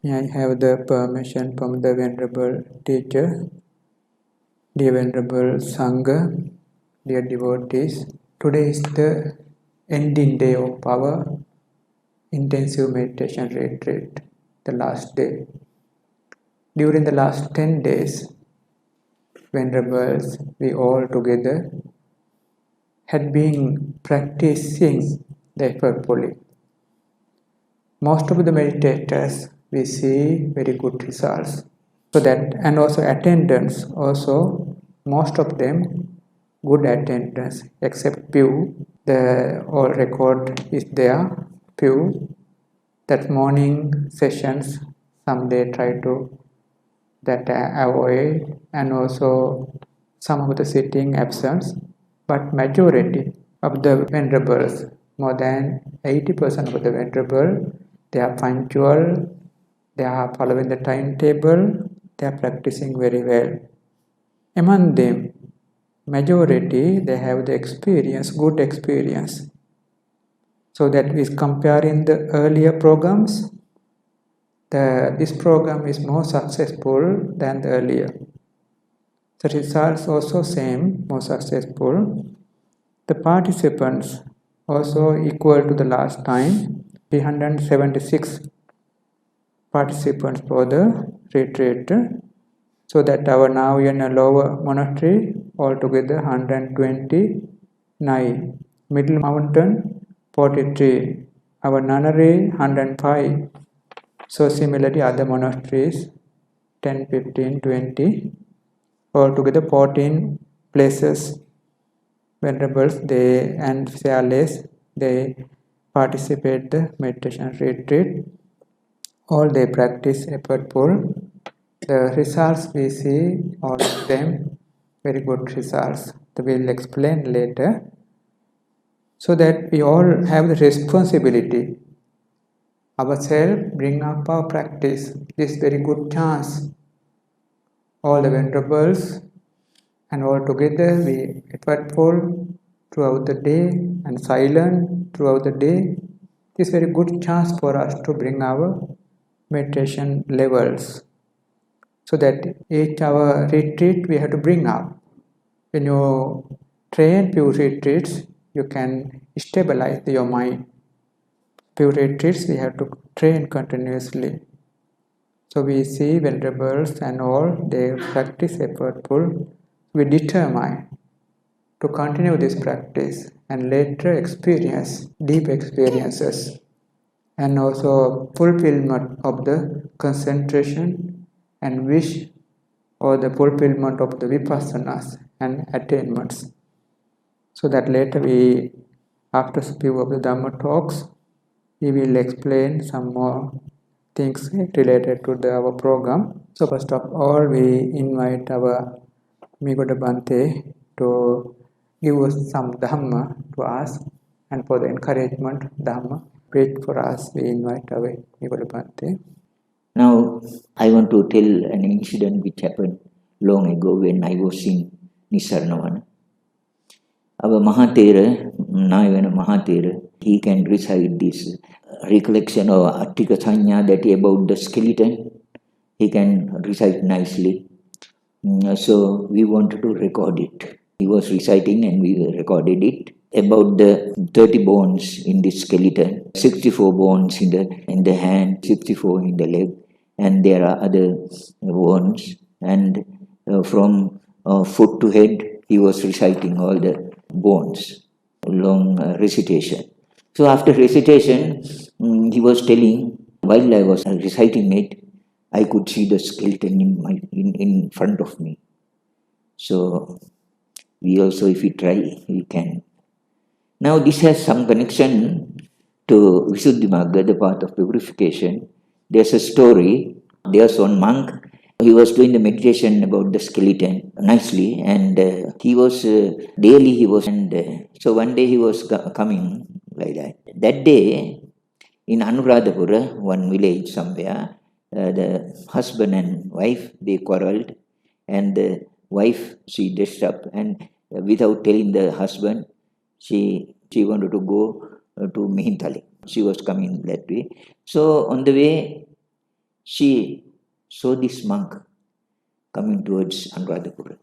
May I have the permission from the Venerable Teacher, dear Venerable Sangha, dear devotees. Today is the ending day of our intensive meditation retreat, the last day. During the last 10 days, Venerables, we all together had been practicing the effortfully. Most of the meditators, we see very good results. So that, and also attendance, also most of them good attendance, except few. The all record is there, few. That morning sessions, some they try to that avoid, and also some of the sitting absence. But majority of the venerables, more than 80% of the venerable, they are punctual, they are following the timetable, they are practicing very well. Among them, majority, they have the experience, good experience. So that is comparing the earlier programs, this program is more successful than the earlier. The results also same, more successful. The participants also equal to the last time, 376 participants for the retreat. So that our now in a lower monastery, altogether 129. Middle mountain, 43. Our nunnery, 105. So similarly other monasteries, 10, 15, 20. Altogether 14 places. Venerables, they and fearless, they participate the meditation retreat. All they practice effortful. The results we see, all of them, very good results. We will explain later. So that we all have the responsibility. Ourselves bring up our practice. This very good chance. All the venerables and all together we effortful throughout the day and silent throughout the day. This very good chance for us to bring our meditation levels. So that each our retreat we have to bring up. When you train few retreats, you can stabilize your mind. Few retreats we have to train continuously. So we see venerables and all, they practice effortful. We determine to continue this practice and later experience deep experiences and also fulfillment of the concentration and wish, or the fulfillment of the vipassanas and attainments. So that later we, after few of the Dhamma talks, we will explain some more things related to our program. So first of all, we invite our Migoda Bhante to give us some Dhamma to us, and for the encouragement Dhamma, preach for us, we invite our Migoda Bhante. Now, I want to tell an incident which happened long ago when I was in Nisarnavana. our Mahathera, Nayavana Mahathera, he can recite this recollection or Attika Sanya that about the skeleton, he can recite nicely. So we wanted to record it. He was reciting and we recorded it about the 30 bones in the skeleton, 64 bones in the hand, 64 in the leg, and there are other bones. And from foot to head, he was reciting all the bones, long recitation. So after recitation, he was telling, while I was reciting it, I could see the skeleton in front of me. So we also, if we try, we can. Now this has some connection to Visuddhimagga, the path of purification. There's a story. There's one monk. He was doing the meditation about the skeleton nicely, and he was daily he was. And so one day he was coming like that. That day in Anuradhapura, one village somewhere, the husband and wife they quarreled, and the wife she dressed up and without telling the husband, she wanted to go to Mihintale. She was coming that way. So on the way, she saw this monk coming towards Anuradhapura,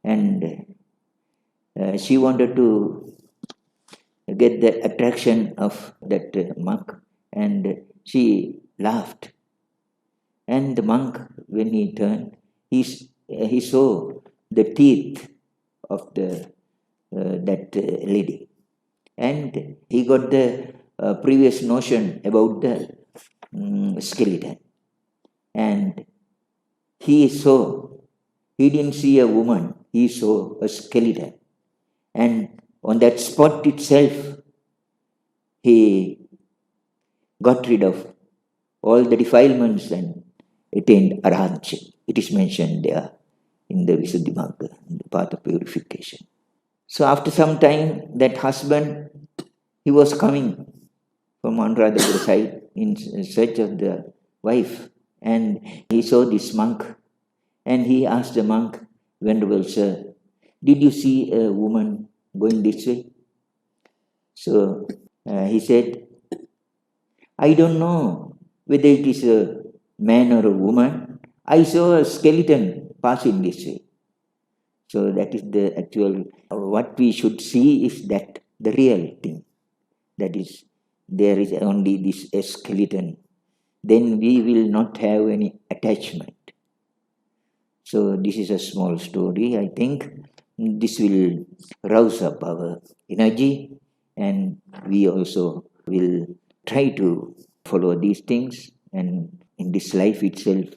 and she wanted to get the attraction of that monk, and she laughed. And the monk, when he turned, he saw the teeth of that lady, and he got the previous notion about the skeleton, and he didn't see a woman, he saw a skeleton, and on that spot itself, he got rid of all the defilements and attained arahantship. It is mentioned there in the Visuddhimagga, the path of purification. So after some time, that husband, he was coming from Anuradhapura side in search of the wife, and he saw this monk, and he asked the monk, "Venerable sir, did you see a woman going this way?" So he said, "I don't know whether it is a man or a woman. I saw a skeleton passing this way." So that is the actual, what we should see is that the real thing. That is, there is only this skeleton. Then we will not have any attachment. So this is a small story. I think this will rouse up our energy, and we also will try to follow these things, and in this life itself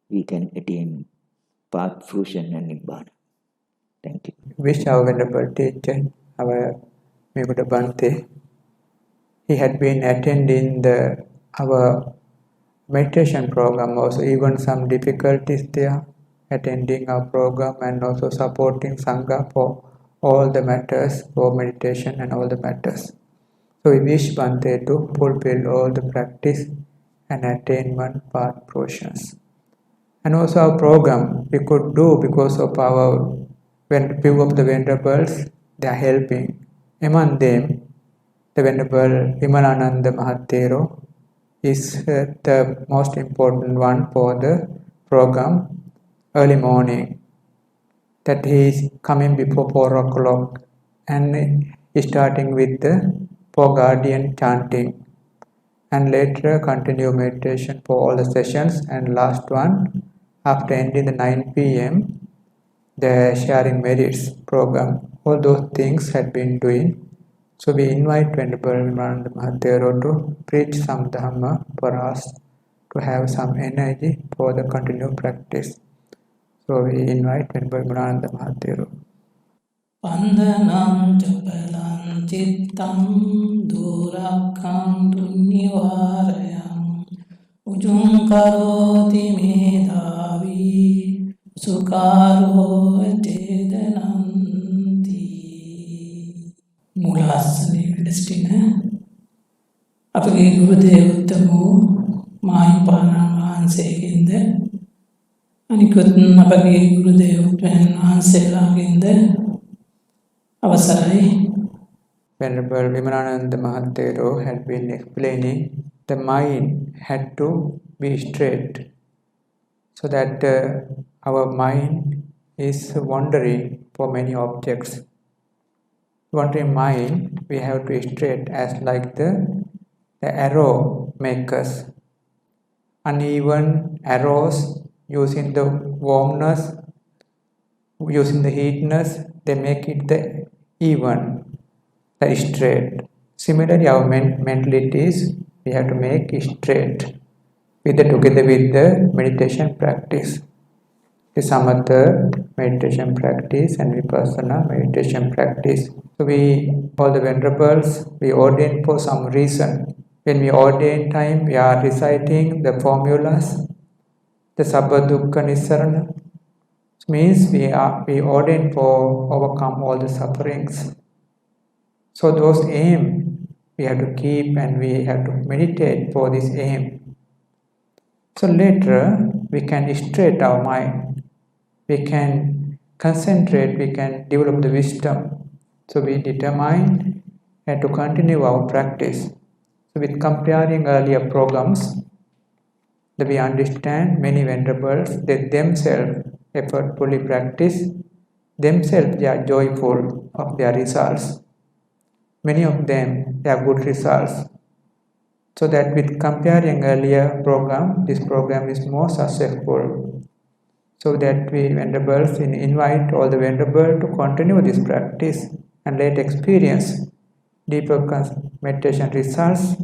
we can attain path, fruition and nibbana. Thank you. Wish our Venerable Teacher, our Mekuta Bhante, he had been attending our meditation program also, even some difficulties there, attending our program and also supporting Sangha for all the matters, for meditation and all the matters. So we wish Bhante to fulfill all the practice and attainment path portions. And also our program we could do because of our few of the Venerables, they are helping. Among them, the Venerable Vimalananda Mahathero is the most important one for the program early morning. That he is coming before 4 o'clock and starting with the 4 guardian chanting, and later continue meditation for all the sessions, and last one after ending the 9 p.m. the sharing merits program. All those things had been doing. So we invite Venerable Vimalananda Mahathero to preach some Dhamma for us to have some energy for the continued practice. So we invite Venerable Vimalananda Mahathero. Pandanam chapalam chittam durakam dunnivarayam ujum karoti medhavi sukaro chedananti. Mulasane Christina apage Gurudev uttamo Mahimpanan Vahanseginda anikut apage Gurudev Vahanselaginde අවසරයි. Venerable Vimalananda Mahathero had been explaining the mind had to be straight, so that our mind is wandering for many objects. Wandering mind, we have to straight as like the arrow makers. Uneven arrows using the warmness, using the heatness, they make it the even, the straight. Similarly, our mentalities, we have to make it straight together with the meditation practice. The samatha meditation practice and vipassana meditation practice. So we, all the venerables, we ordain for some reason. When we ordain time, we are reciting the formulas, the sabba dukkha nissarana. Means we ordain for overcome all the sufferings. So those aim we have to keep, and we have to meditate for this aim. So later we can straighten our mind. We can concentrate, we can develop the wisdom. So we determine and to continue our practice. So with comparing earlier programs, that we understand many venerables, they themselves effortfully practice, themselves they are joyful of their results. Many of them, they have good results. So that with comparing earlier program, this program is more successful. So that we venerables invite all the venerables to continue this practice and let experience deeper meditation results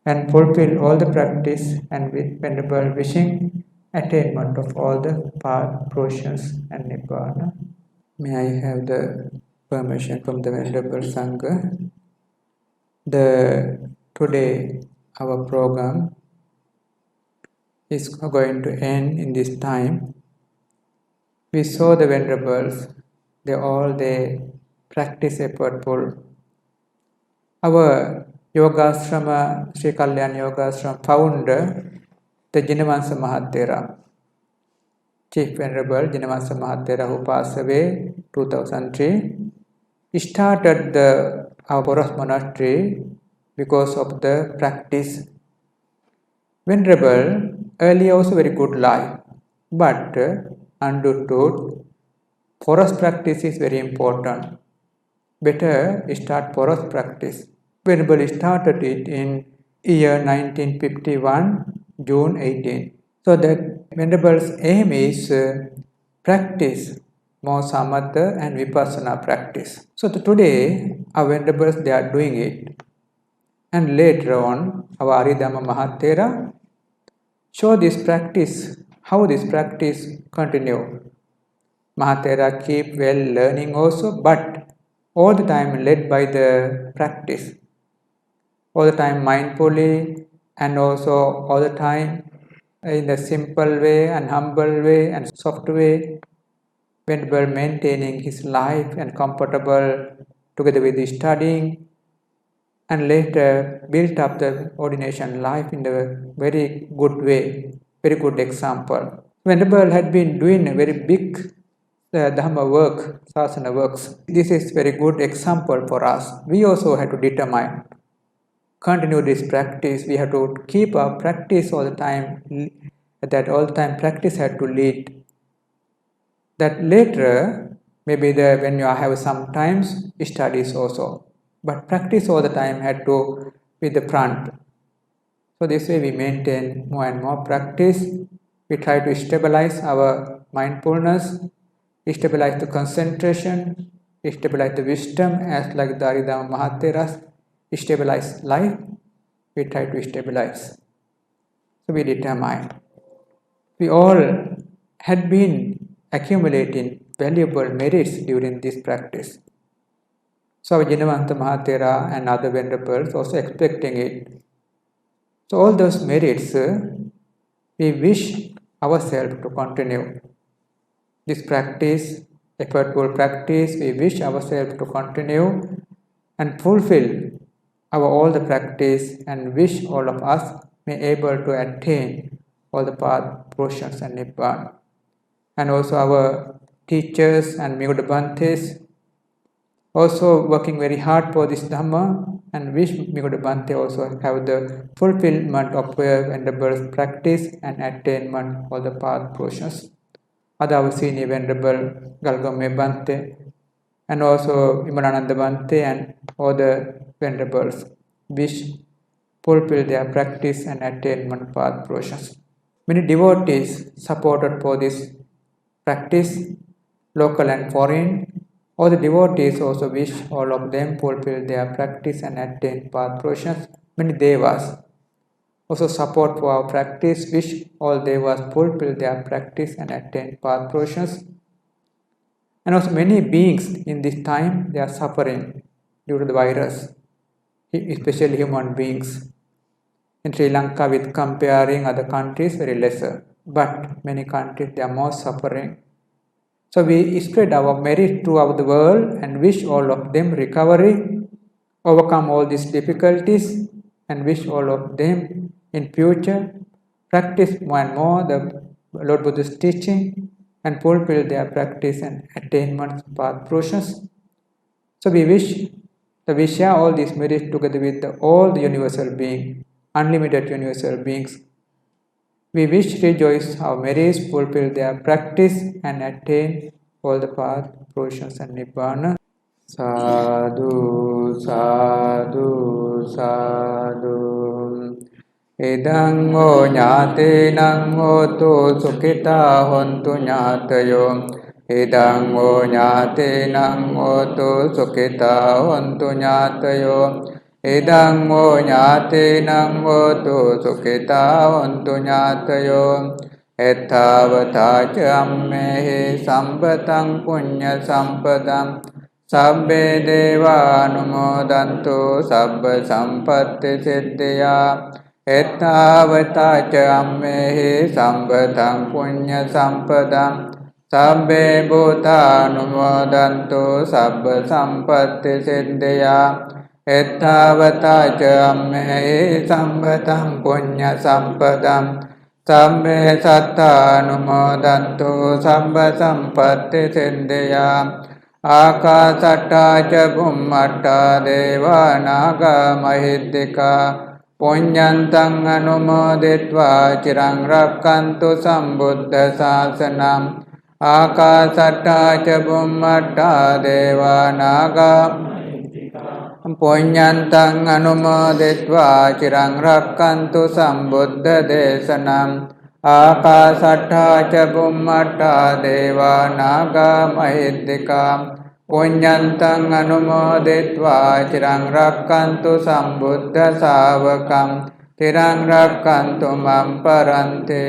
and fulfill all the practice, and with venerable wishing attainment of all the path, portions and Nibbana. May I have the permission from the Venerable Sangha? Today our program is going to end in this time. We saw the venerables, they practice effortful. Our Yogasrama, Sri Kalyan Yogasrama founder, the Jinavansa Mahathera, Chief Venerable Jinavansa Mahathera, who passed away 2003, started our Boros Monastery because of the practice. Venerable earlier also very good life, but understood forest practice is very important. Better start forest practice. Venerable started it in year 1951, June 18. So that Venerable's aim is practice more samatha and vipassana practice. So today our venerables, they are doing it. And later on, our Aridhamma Mahathera show this practice, how this practice continue. Mahathera keep well learning also, but all the time led by the practice. All the time mindfully, and also all the time in a simple way and humble way and soft way. Venerable maintaining his life and comfortable together with the studying, and later built up the ordination life in a very good way, very good example. Venerable had been doing a very big Dhamma work, Sasana works. This is very good example for us. We also have to determine, continue this practice. We have to keep our practice all the time, that all the time practice had to lead. That later, maybe when you have sometimes studies also, but practice all the time had to be the front. So this way we maintain more and more practice. We try to stabilize our mindfulness, stabilize the concentration, stabilize the wisdom, as like the Aridhamma Mahathera's stabilize life. We try to stabilize. So we determine. We all had been accumulating valuable merits during this practice. So our Jinavansa Mahathera and other venerables also expecting it. So all those merits, we wish ourselves to continue. This practice, effortful practice, we wish ourselves to continue and fulfill all the practice, and wish all of us may able to attain all the path, portions and Nibbana. And also our teachers and Migodabantes, also working very hard for this Dhamma and wish Mikoda Bhante also have the fulfillment of Venerable practice and attainment of the path portions. Other senior Venerable Galgame Bhante and also Vimalananda Bhante and other Venerables wish fulfill their practice and attainment path portions. Many devotees supported for this practice, local and foreign. All the devotees also wish all of them fulfill their practice and attain path portions. Many devas also support for our practice, wish all devas fulfill their practice and attain path portions. And also many beings in this time, they are suffering due to the virus, especially human beings. In Sri Lanka, with comparing other countries, very lesser. But many countries, they are more suffering. So we spread our merit throughout the world and wish all of them recovery, overcome all these difficulties, and wish all of them in future practice more and more the Lord Buddha's teaching and fulfill their practice and attainment path process. So we wish that we share all these merits together with all the universal beings, unlimited universal beings. We wish to rejoice our merits, fulfill their practice and attain all the path, portions and nibbana. Sadhu, sadhu, sadhu. Idang o nyate nang o tu sukita hontu nyatayo. Idang o nyate nang o tu sukita hontu nyatayo. Idang o nyate nang o tu sukita hontu nyatayo. Ettavata cammehi sampatang punya sampadang. Sabbe deva anumodantu sabba sampatti siddhya. Ettavata cammehi sampatang punya sampadang. Sabbe bhuta anumodantu sabba sampatti siddhya. Ettavata cammehi sampatang punya sampadang. Sabbe satta anumodantu sabba sampatti siddhya. Akasatta ca bhummatta deva naga mahiddhika. Punyantang anumoditva cirang rakkantu sambuddha sasanam. Akasatta ca bhummatta deva naga punyantang anumoditva cirang rakkantu sambuddha desanam. Akasatta ca bhummatta deva naga mahiddhika. Punyantang anumoditva cirang rakkantu sambuddha savakam. Tirang rakkantu mamparante.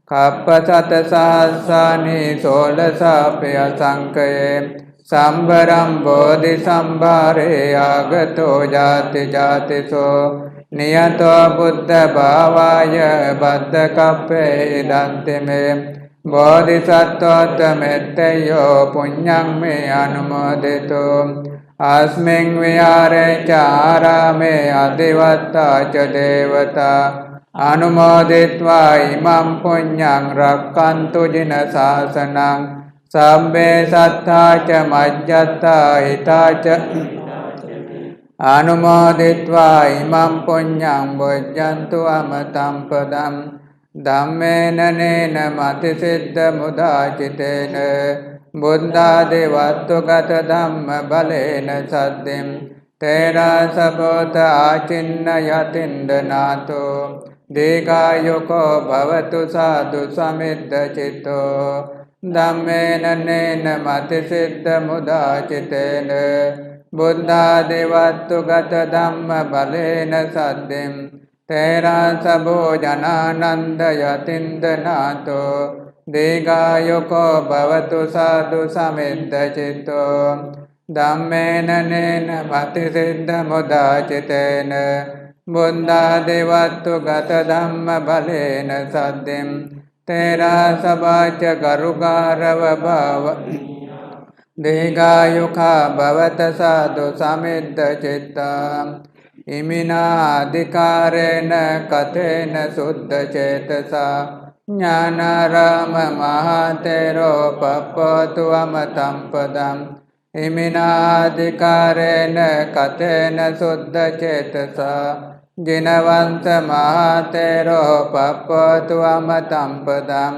Kappasata sahasani solasapya sankaye. Sambaram bodhi sambhare agato jati jati so. Niyato buddha bhavaya baddha kappe idante me. Bodhisattva metteyo punyang me anumodito. Asming vihare charame adivatta ca devata. Anumoditva imam punyang rakkantu jina sasanang. Sabbe satta ca majjatta hita ca anumoditva imam punyang bojjantu amatam padam. Dhammena nena mati siddha mudacitena. Buddha devattu gata dhamma balena saddhim. Tera sabota achinna yatindanato. Dikayuko bhavatu sadhu samiddha citto. Dhammena nena mati siddha mudacitena. Buddha devattu gata dhamma balena saddhim. Tera sabo janananda yatindanato. Digayuko bhavatu sadhu samiddha citto. Dhammena nena mati siddha mudacitena. Buddha devattu gata dhamma balena saddhim. Tera sabaca garugarava bhava. Digayuka bhavata sadhu samiddha citta. Imina adhikarena katena suddha cetasa. Jnana rama mahatero pappatu amatam padam. ඉමිනාධිකාරේන කතේන සුද්ධ චේතසා ජිනවන්ත මහතේරෝ පප්පතු අමතම්පදම්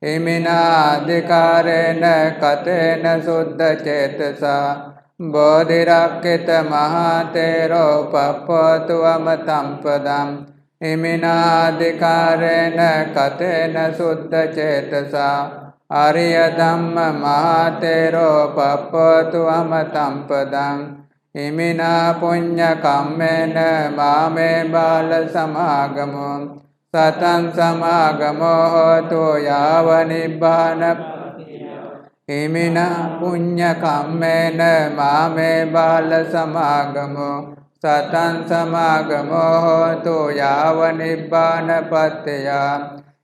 ඉමිනාධිකාරේන කතේන සුද්ධ චේතසා බෝධිරක්කිත මහතේරෝ පප්පතු අමතම්පදම් ඉමිනාධිකාරේන කතේන සුද්ධ චේතසා ආර්ය ධම්ම මහතේරෝ පප්පතු අමතම්පදං ඉමිනා පුඤ්ඤ කම්මේන මාමේ බාල සමාගමෝ සතං සමාගමෝ හෝතු යාව නිබ්බාන ඉමිනා පුඤ්ඤ කම්මේන මාමේ බාල සමාගමෝ සතං සමාගමෝ හෝතු යාව නිබ්බාන පත්තිය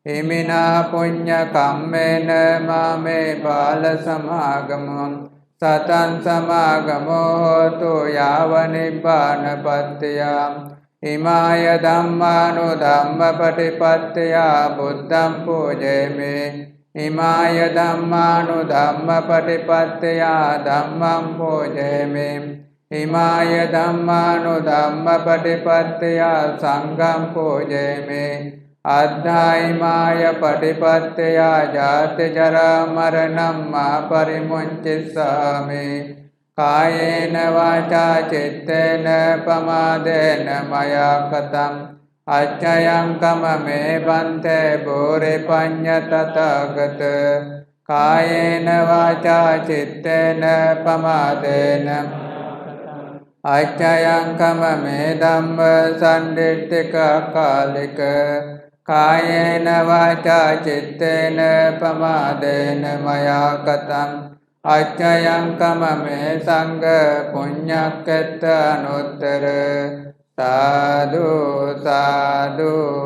ඉමිනා පුඤ්ඤ කම්මේන මාමේ බාල සමාගමෝ සතං සමාගමෝ හෝතු යාව නිබ්බාන පත්තිය ඉමාය ධම්මානුධම්ම පටිපත්තිය බුද්ධං පූජේමි ඉමාය ධම්මානුධම්ම පටිපත්තිය ධම්මං පූජේමි ඉමාය ධම්මානුධම්ම පටිපත්තිය සංඝං පූජේමි අද්ධායිමාය පටිපත්තිය ජාති ජරා මරණං මා පරිමුංචිස්සාමි කායේන වාචා චිත්තේන පමාදේන මයා කතං අච්ඡයං කමමේ බන්තේ බෝරේ පඤ්ඤ තථාගත කායේන වාචා චිත්තේන පමාදේන අච්ඡයං කමමේ ධම්ම සම්දිට්ඨික කාලික කායේන වාචා චිත්තේන පමාදේන මයා කතං අච්ඡයං කමමේ සංඝ පුඤ්ඤක්කත අනුත්තර සාදු සාදු